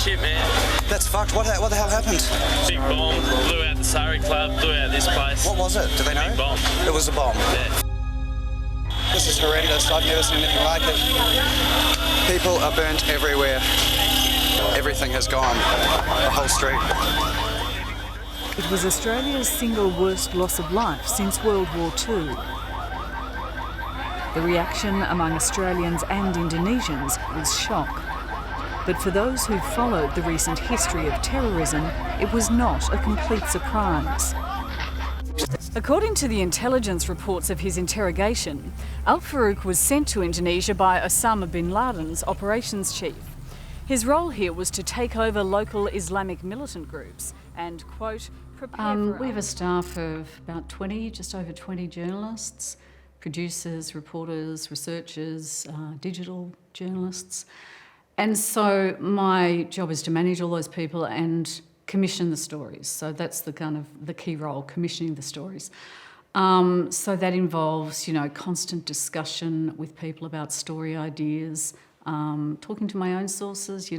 shit, man. That's fucked. What the hell happened? Big bomb, blew out the Surrey Club, blew out this place. What was it? Do they know? Big bomb. It was a bomb. Yeah. This is horrendous. I've never seen anything like it. People are burnt everywhere. Everything has gone. The whole street. It was Australia's single worst loss of life since World War II. The reaction among Australians and Indonesians was shock. But for those who followed the recent history of terrorism, it was not a complete surprise. According to the intelligence reports of his interrogation, Al-Farouq was sent to Indonesia by Osama bin Laden's operations chief. His role here was to take over local Islamic militant groups and, quote, prepare We have a staff of about 20, just over 20 journalists, producers, reporters, researchers, digital journalists. And so my job is to manage all those people and commission the stories. So that's the key role, commissioning the stories. So that involves, constant discussion with people about story ideas, talking to my own sources,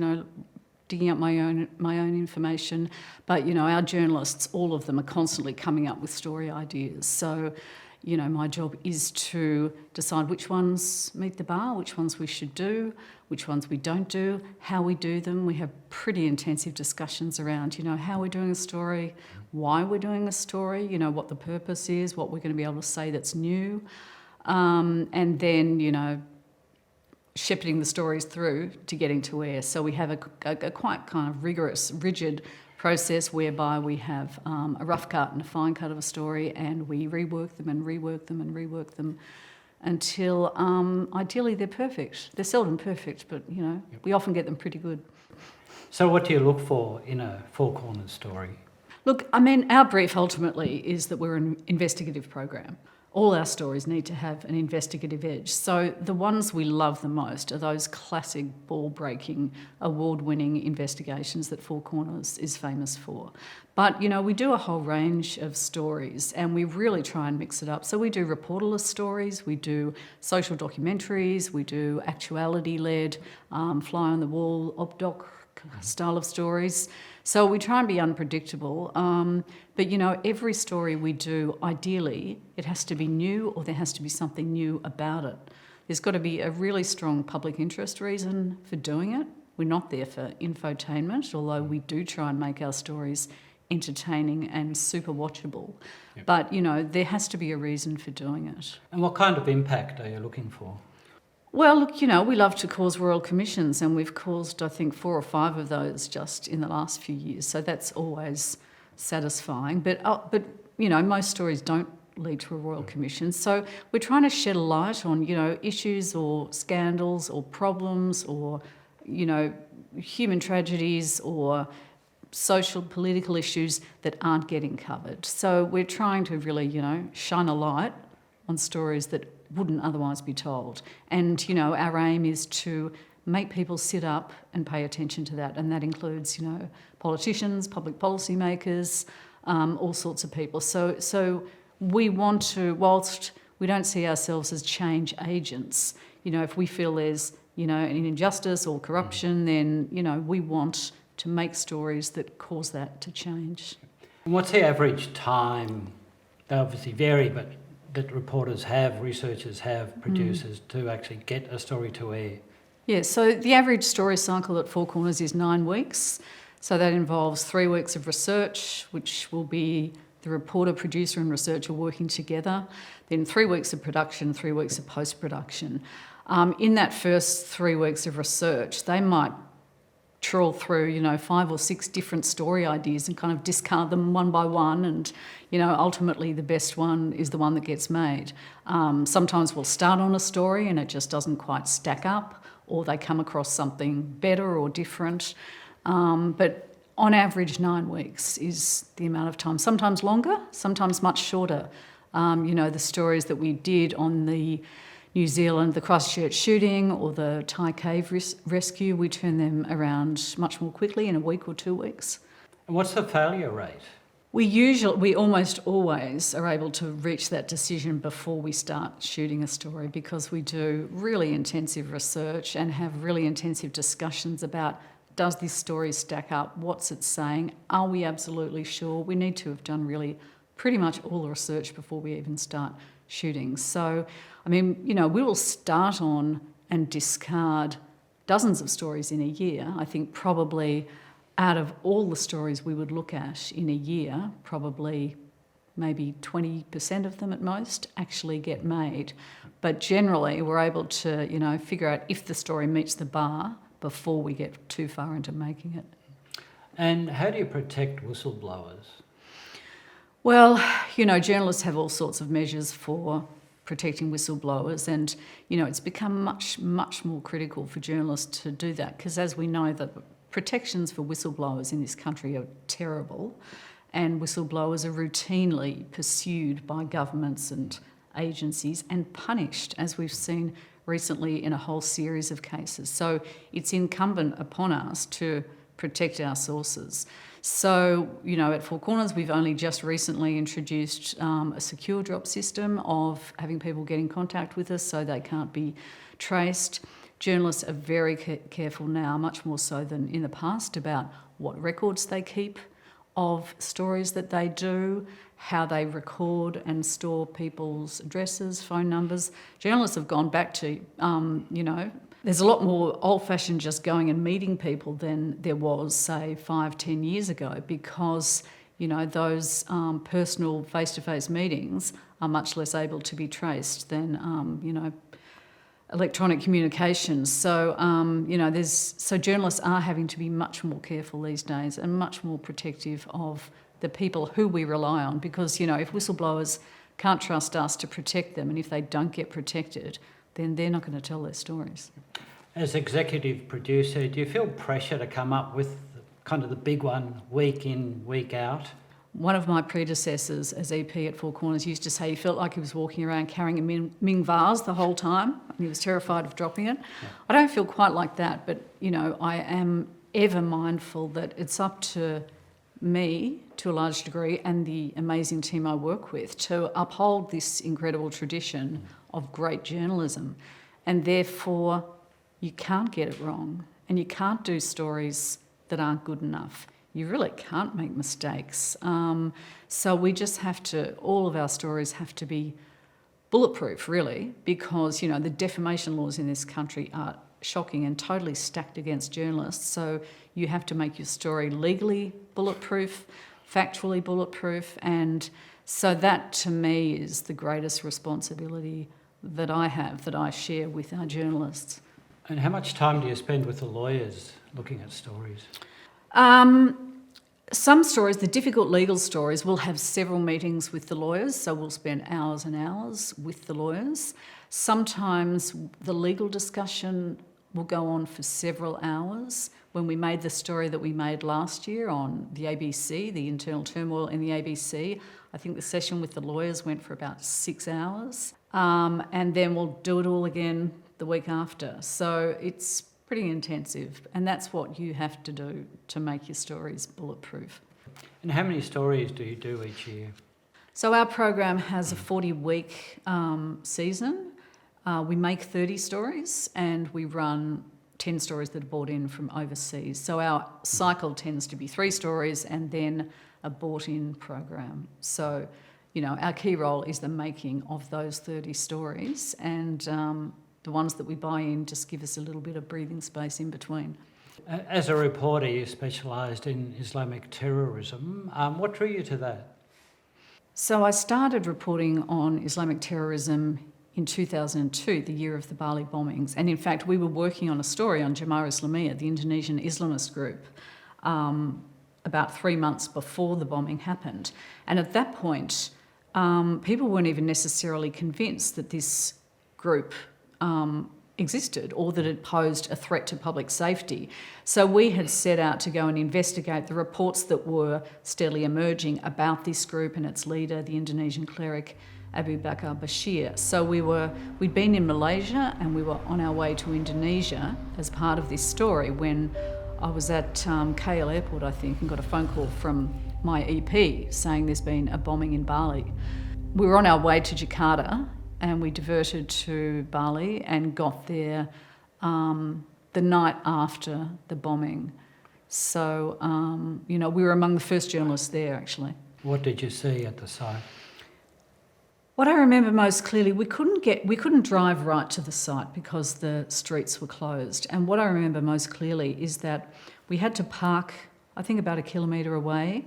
digging up my own information. But, our journalists, all of them are constantly coming up with story ideas. So, my job is to decide which ones meet the bar, which ones we should do, which ones we don't do, how we do them. We have pretty intensive discussions around, how we're doing a story, why we're doing a story, what the purpose is, what we're going to be able to say that's new. And then, shepherding the stories through to getting to air. So we have a quite kind of rigorous, rigid process whereby we have a rough cut and a fine cut of a story, and we rework them and rework them and rework them until ideally they're perfect. They're seldom perfect, but we often get them pretty good. So what do you look for in a Four Corners story? Look, our brief ultimately is that we're an investigative program. All our stories need to have an investigative edge. So the ones we love the most are those classic ball-breaking, award-winning investigations that Four Corners is famous for. But, we do a whole range of stories and we really try and mix it up. So we do reporterless stories, we do social documentaries, we do actuality-led, fly-on-the-wall, op-doc style of stories. So we try and be unpredictable. But, every story we do, ideally, it has to be new or there has to be something new about it. There's got to be a really strong public interest reason for doing it. We're not there for infotainment, although we do try and make our stories entertaining and super watchable. Yep. But, there has to be a reason for doing it. And what kind of impact are you looking for? Well, look, we love to cause royal commissions, and we've caused, I think, 4 or 5 of those just in the last few years. So that's always satisfying. But most stories don't lead to a royal commission. So we're trying to shed a light on, issues or scandals or problems or, human tragedies or social, political issues that aren't getting covered. So we're trying to really, shine a light on stories that wouldn't otherwise be told. And, our aim is to make people sit up and pay attention to that. And that includes, politicians, public policy makers, all sorts of people. So we want to, whilst we don't see ourselves as change agents, if we feel there's, an injustice or corruption, then, we want to make stories that cause that to change. And what's the average time? They obviously vary, but that reporters have, researchers have, producers to actually get a story to air? Yeah, so the average story cycle at Four Corners is 9 weeks. So that involves 3 weeks of research, which will be the reporter, producer and researcher working together. Then 3 weeks of production, 3 weeks of post-production. In that first 3 weeks of research, they might trawl through, 5 or 6 different story ideas and kind of discard them one by one, and, ultimately the best one is the one that gets made. Sometimes we'll start on a story and it just doesn't quite stack up, or they come across something better or different. But on average, 9 weeks is the amount of time. Sometimes longer, sometimes much shorter. The stories that we did on the New Zealand, the Christchurch shooting or the Thai cave rescue, we turn them around much more quickly in a week or 2 weeks. And what's the failure rate? We almost always are able to reach that decision before we start shooting a story, because we do really intensive research and have really intensive discussions about does this story stack up? What's it saying? Are we absolutely sure? We need to have done really pretty much all the research before we even start shooting. So, I mean, we will start on and discard dozens of stories in a year. I think probably out of all the stories we would look at in a year, probably maybe 20% of them at most actually get made. But generally, we're able to, figure out if the story meets the bar before we get too far into making it. And how do you protect whistleblowers? Well, journalists have all sorts of measures for protecting whistleblowers, and, it's become much, much more critical for journalists to do that, because as we know, the protections for whistleblowers in this country are terrible, and whistleblowers are routinely pursued by governments and agencies and punished, as we've seen recently in a whole series of cases. So it's incumbent upon us to protect our sources. So, at Four Corners, we've only just recently introduced a secure drop system of having people get in contact with us so they can't be traced. Journalists are very careful now, much more so than in the past, about what records they keep of stories that they do, how they record and store people's addresses, phone numbers. Journalists have gone back to, there's a lot more old-fashioned just going and meeting people than there was, say, 5-10 years ago, because, those personal face-to-face meetings are much less able to be traced than, electronic communications. So, so journalists are having to be much more careful these days and much more protective of the people who we rely on, because, if whistleblowers can't trust us to protect them, and if they don't get protected, then they're not going to tell their stories. As executive producer, do you feel pressure to come up with kind of the big one week in, week out? One of my predecessors as EP at Four Corners used to say he felt like he was walking around carrying a Ming vase the whole time, and he was terrified of dropping it. Yeah. I don't feel quite like that, but, I am ever mindful that it's up to me, to a large degree, and the amazing team I work with, to uphold this incredible tradition of great journalism. And therefore, you can't get it wrong, and you can't do stories that aren't good enough. You really can't make mistakes. So we just have to, all of our stories have to be bulletproof, really, because, the defamation laws in this country are shocking and totally stacked against journalists. So you have to make your story legally bulletproof, factually bulletproof, and so that, to me, is the greatest responsibility that I have, that I share with our journalists. And how much time do you spend with the lawyers looking at stories? Some stories, the difficult legal stories, we'll have several meetings with the lawyers, so we'll spend hours and hours with the lawyers. Sometimes the legal discussion will go on for several hours. When we made the story that we made last year on the ABC, the internal turmoil in the ABC, I think the session with the lawyers went for about 6 hours. And then we'll do it all again the week after. So it's pretty intensive, and that's what you have to do to make your stories bulletproof. And how many stories do you do each year? So our program has a 40-week season. We make 30 stories, and we run 10 stories that are brought in from overseas. So our cycle tends to be 3 stories and then a bought-in program. So, our key role is the making of those 30 stories, and the ones that we buy in just give us a little bit of breathing space in between. As a reporter, you specialised in Islamic terrorism. What drew you to that? So I started reporting on Islamic terrorism in 2002, the year of the Bali bombings. And in fact, we were working on a story on Jemaah Islamiyah, the Indonesian Islamist group, about 3 months before the bombing happened. And at that point, people weren't even necessarily convinced that this group existed or that it posed a threat to public safety. So we had set out to go and investigate the reports that were steadily emerging about this group and its leader, the Indonesian cleric Abu Bakar Bashir. So we'd been in Malaysia and we were on our way to Indonesia as part of this story when I was at KL Airport, I think, and got a phone call from my EP saying there's been a bombing in Bali. We were on our way to Jakarta and we diverted to Bali and got there the night after the bombing. So, you know, we were among the first journalists there, actually. What did you see at the site? What I remember most clearly, we couldn't drive right to the site because the streets were closed. And what I remember most clearly is that we had to park, I think, about 1 kilometre away,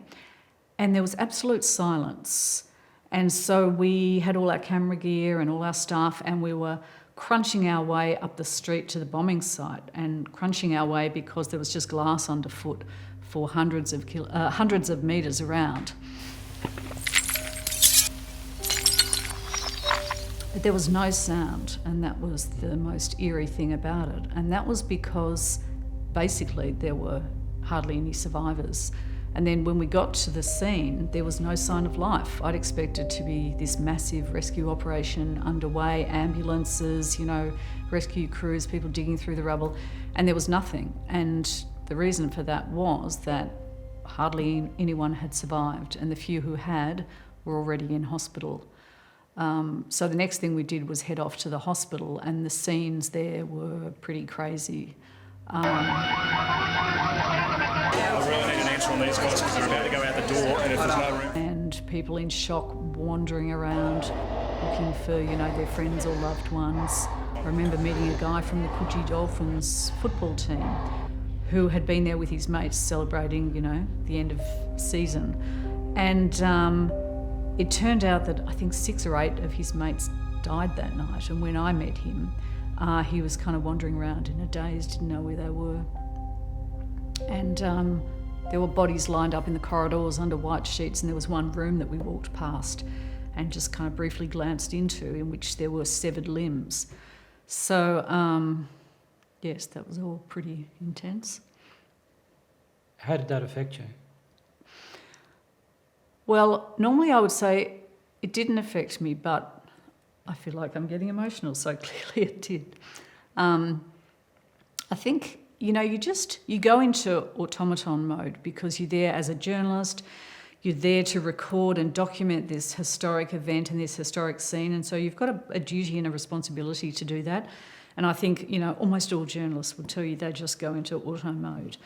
and there was absolute silence. And so we had all our camera gear and all our stuff, and we were crunching our way up the street to the bombing site, and crunching our way because there was just glass underfoot for hundreds of metres around. But there was no sound, and that was the most eerie thing about it. And that was because basically there were hardly any survivors. And then when we got to the scene, there was no sign of life. I'd expected to be this massive rescue operation underway, ambulances, you know, rescue crews, people digging through the rubble, and there was nothing. And the reason for that was that hardly anyone had survived, and the few who had were already in hospital. So the next thing we did was head off to the hospital, and the scenes there were pretty crazy. I really need an answer on these guys because they're about to go out the door, and if there's no room. And people in shock wandering around looking for, you know, their friends or loved ones. I remember meeting a guy from the Coogee Dolphins football team who had been there with his mates celebrating, you know, the end of season. And it turned out that I think 6 or 8 of his mates died that night. And when I met him, he was kind of wandering around in a daze, didn't know where they were. And there were bodies lined up in the corridors under white sheets, and there was one room that we walked past and just kind of briefly glanced into, in which there were severed limbs. So, yes, that was all pretty intense. How did that affect you? Well, normally I would say it didn't affect me, but I feel like I'm getting emotional, so clearly it did. I think, you know, you go into automaton mode because you're there as a journalist, you're there to record and document this historic event and this historic scene, and so you've got a duty and a responsibility to do that. And I think, you know, almost all journalists will tell you they just go into auto mode.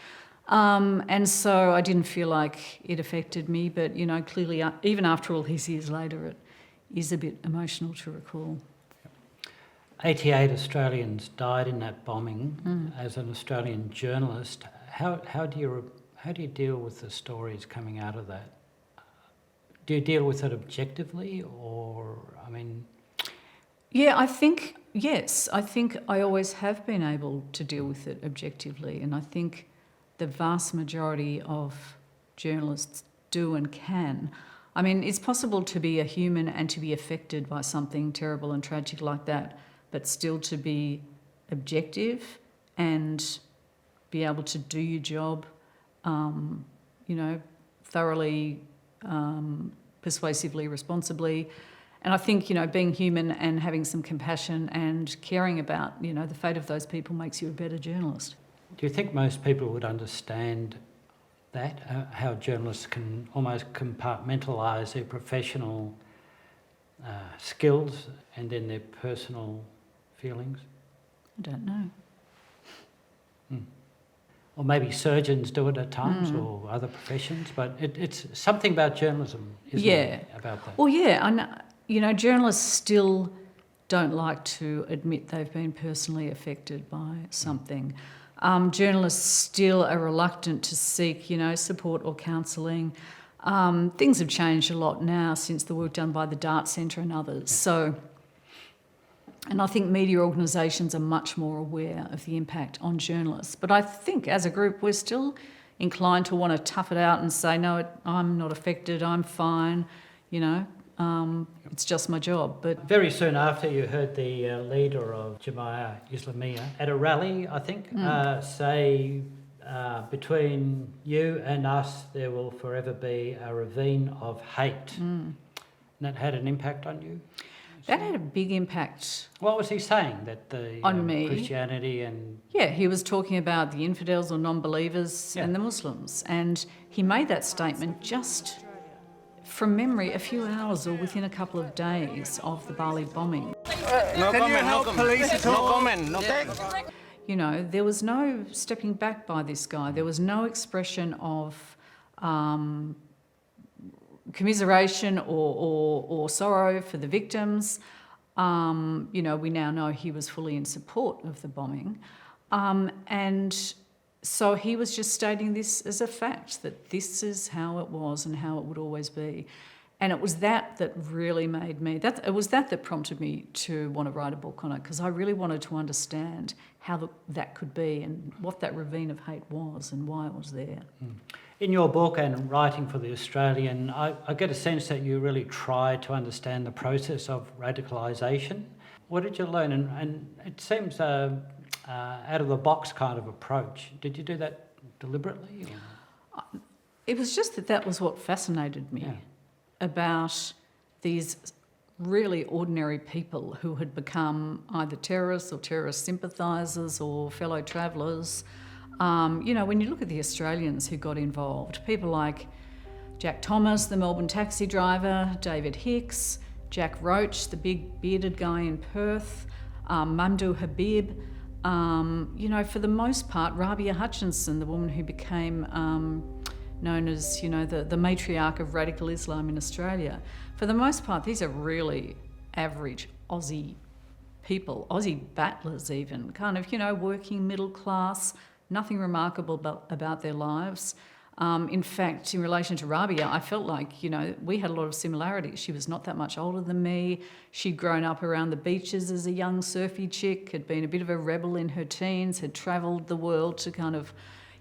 And so I didn't feel like it affected me, but, you know, clearly, even after all these years later, it is a bit emotional to recall. 88 Australians died in that bombing. As an Australian journalist, how do you deal with the stories coming out of that? Do you deal with it objectively, or, I mean... Yeah, I think, yes. I think I always have been able to deal with it objectively, and I think the vast majority of journalists do and can. I mean, it's possible to be a human and to be affected by something terrible and tragic like that, but still to be objective and be able to do your job, you know, thoroughly, persuasively, responsibly. And I think, you know, being human and having some compassion and caring about, you know, the fate of those people makes you a better journalist. Do you think most people would understand that, how journalists can almost compartmentalise their professional skills and then their personal feelings? I don't know. Or maybe surgeons do it at times, or other professions, but it's something about journalism, isn't it, about that? Well, yeah, and, you know, journalists still don't like to admit they've been personally affected by something. Journalists still are reluctant to seek, you know, support or counselling. Things have changed a lot now since the work done by the Dart Centre and others. So, and I think media organisations are much more aware of the impact on journalists. But I think as a group we're still inclined to want to tough it out and say, no, I'm not affected, I'm fine, you know. It's just my job. But very soon after, you heard the leader of Jemaah Islamiyah at a rally, I think, say, between you and us, there will forever be a ravine of hate. And that had an impact on you? That had a big impact. What was he saying? That the on me? Christianity and... Yeah, he was talking about the infidels or non-believers and the Muslims. And he made that statement just... from memory, a few hours or within a couple of days of the Bali bombing. No comment, no comment. Police at all? No comment, no comment. you know, there was no stepping back by this guy. There was no expression of commiseration or sorrow for the victims. You know, we now know he was fully in support of the bombing. And so he was just stating this as a fact, that this is how it was and how it would always be. And it was that really made me, it was that prompted me to want to write a book on it, because I really wanted to understand how that could be and what that ravine of hate was and why it was there. In your book and writing for The Australian, I get a sense that you really tried to understand the process of radicalisation. What did you learn? And it seems out of the box kind of approach. Did you do that deliberately? Or? It was just that was what fascinated me about these really ordinary people who had become either terrorists or terrorist sympathisers or fellow travellers. You know, when you look at the Australians who got involved, people like Jack Thomas, the Melbourne taxi driver, David Hicks, Jack Roach, the big bearded guy in Perth, Mamdouh Habib, you know, for the most part, Rabia Hutchinson, the woman who became known as, you know, the matriarch of radical Islam in Australia. For the most part, these are really average Aussie people, Aussie battlers even, kind of, you know, working middle class, nothing remarkable about their lives. In fact, in relation to Rabia, I felt like, you know, we had a lot of similarities. She was not that much older than me. She'd grown up around the beaches as a young surfy chick, had been a bit of a rebel in her teens, had travelled the world to kind of,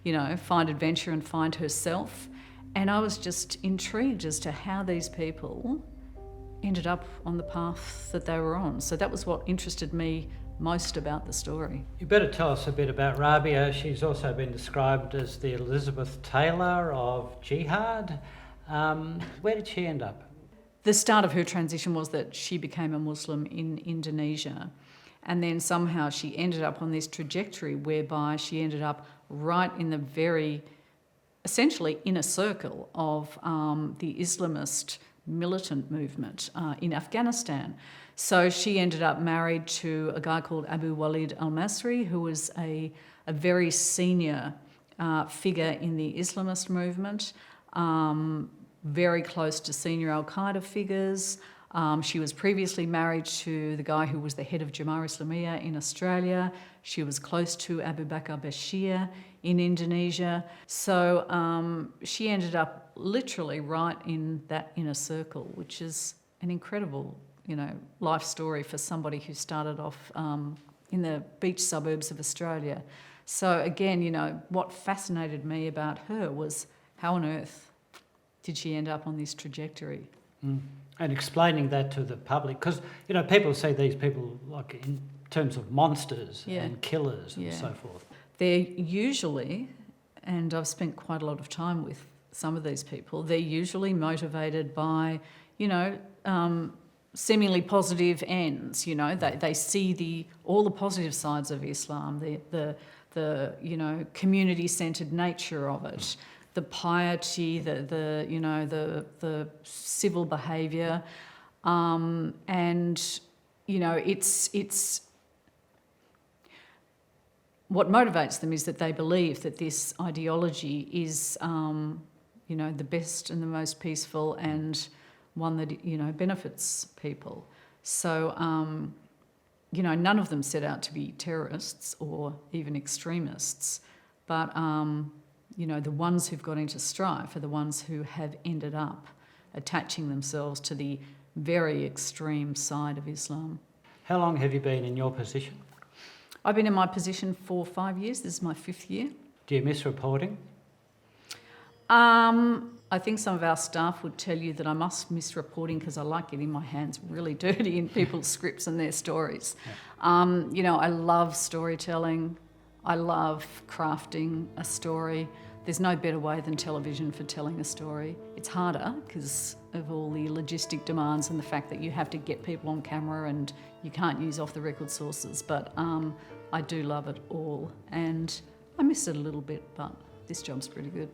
you know, find adventure and find herself. And I was just intrigued as to how these people ended up on the path that they were on. So that was what interested me most about the story. You better tell us a bit about Rabia. She's also been described as the Elizabeth Taylor of jihad. Where did she end up? The start of her transition was that she became a Muslim in Indonesia, and then somehow she ended up on this trajectory whereby she ended up right in the very, essentially inner circle of the Islamist militant movement in Afghanistan. So she ended up married to a guy called Abu Walid al-Masri, who was a very senior figure in the Islamist movement, very close to senior al-Qaeda figures. She was previously married to the guy who was the head of Jemaah Islamiyah in Australia. She was close to Abu Bakr Bashir in Indonesia. So she ended up literally right in that inner circle, which is an incredible, you know, life story for somebody who started off in the beach suburbs of Australia. So again, you know, what fascinated me about her was how on earth did she end up on this trajectory? And explaining that to the public, because, you know, people see these people like in terms of monsters and killers and so forth. They're usually, and I've spent quite a lot of time with some of these people, they're usually motivated by, you know, seemingly positive ends. You know, they see all the positive sides of Islam, the you know, community-centred nature of it, the piety, the civil behaviour, and you know, it's what motivates them is that they believe that this ideology is, you know, the best and the most peaceful and one that, you know, benefits people. So, you know, none of them set out to be terrorists or even extremists, but you know, the ones who've got into strife are the ones who have ended up attaching themselves to the very extreme side of Islam. How long have you been in your position? I've been in my position for 5 years. This is my 5th year. Do you miss reporting? I think some of our staff would tell you that I must miss reporting because I like getting my hands really dirty in people's scripts and their stories. Yeah. You know, I love storytelling. I love crafting a story. There's no better way than television for telling a story. It's harder because of all the logistic demands and the fact that you have to get people on camera and you can't use off-the-record sources. But I do love it all, and I miss it a little bit, but this job's pretty good.